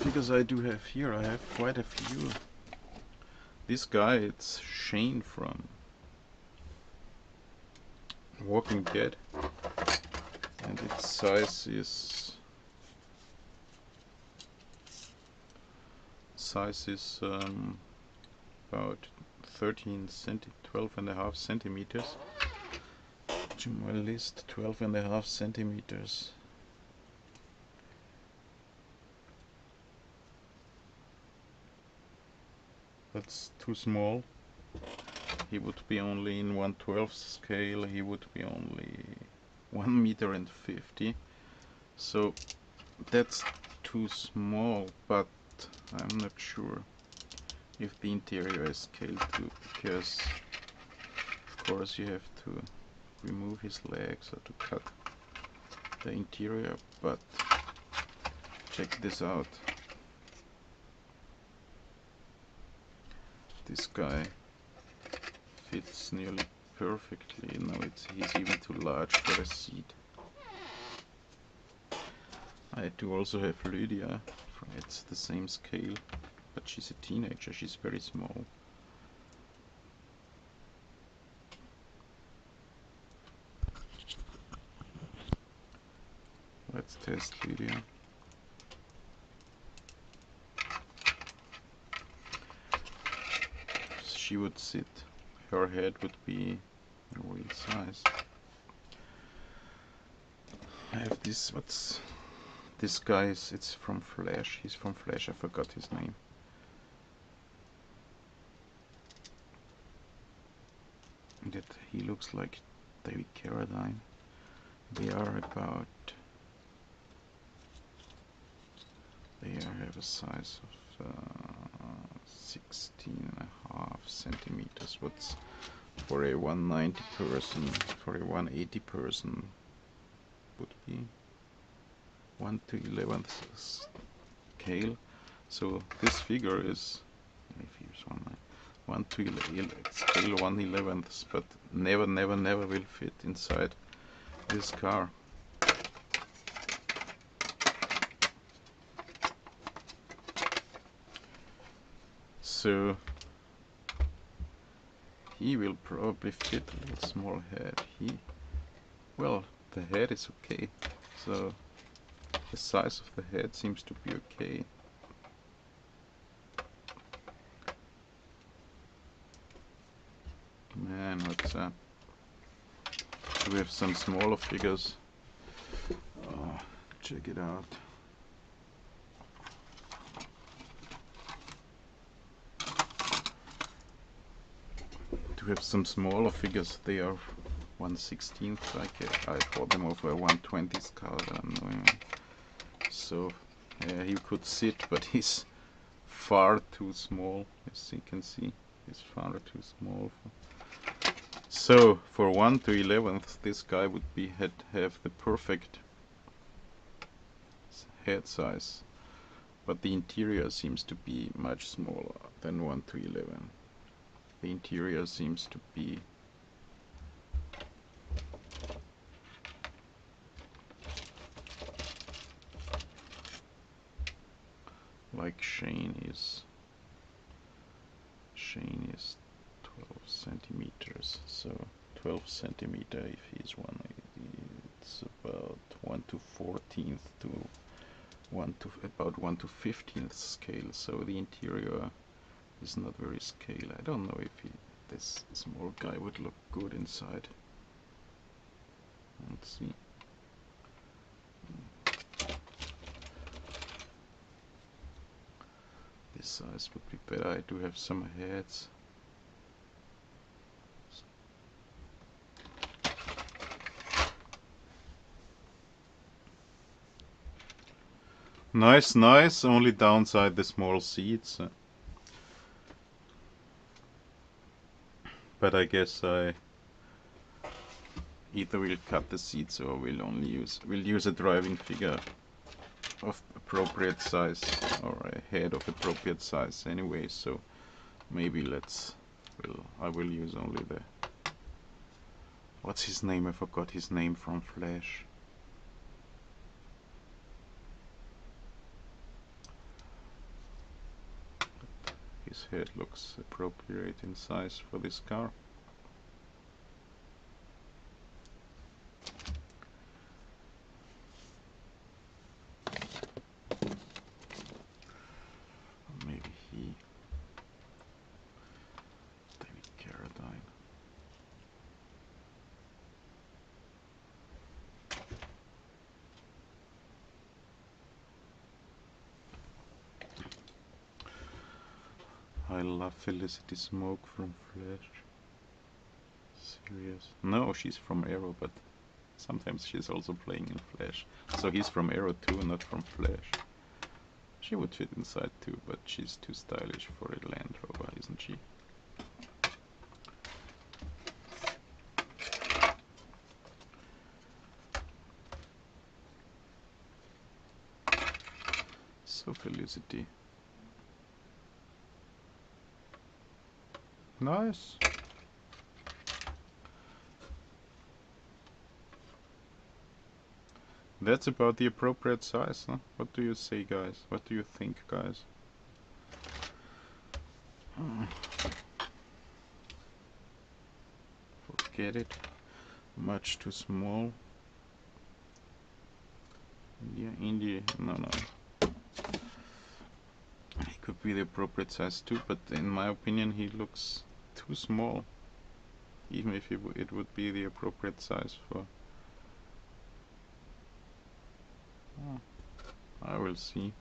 figures I do have here. I have quite a few. This guy, it's Shane from Walking Dead, and its size is about 12.5 centimeters. To my list, 12.5 centimeters. That's too small. He would be only in 1/12 scale. He would be only 1.50 meters. So that's too small, but I'm not sure if the interior is scaled too, because of course you have to remove his legs or to cut the interior, but check this out. This guy fits nearly perfectly. No, he's even too large for a seat. I do also have Lydia. It's the same scale, but she's a teenager. She's very small. Let's test Lydia. She would sit. Her head would be a real size. I have this. What's this guy? It's from Flash. He's from Flash. I forgot his name. That he looks like David Carradine. They are about. They have a size of 16.5 centimeters. What's for a 190 person, for a 180 person would be 1/11 scale. So this figure is, if here's 1/11 scale 1/11, but never will fit inside this car. So he will probably fit a little small head. Well, the head is okay, so the size of the head seems to be okay. Man, what's that? We have some smaller figures. Oh, check it out. We have some smaller figures. They are 1/16. I bought them over a 120 scale. So he could sit, but he's far too small. As you can see, he's far too small. So for 1/11, this guy would have the perfect head size, but the interior seems to be much smaller than 1/11. The interior seems to be like Shane is 12 centimeters. So 12 centimeter, if he's 180, it's about 1/14 to about 1/15 scale. So the interior is not very scale. I don't know if this small guy would look good inside. Let's see. This size would be better. I do have some heads. Nice. Only downside the small seats. But I guess I either will cut the seats or will use a driving figure of appropriate size, or a head of appropriate size anyway. So maybe I will use only the, what's his name? I forgot his name from Flash. His head looks appropriate in size for this car. Maybe he... David Carradine. I love Felicity Smoke from Flash. Serious? No, she's from Arrow, but sometimes she's also playing in Flash. So he's from Arrow too, not from Flash. She would fit inside too, but she's too stylish for a Land Rover, isn't she? So Felicity. Nice. That's about the appropriate size, huh? What do you say, guys? What do you think, guys? Forget it. Much too small. India, no. He could be the appropriate size too, but in my opinion he looks too small. Even if it would be the appropriate size for... I will see.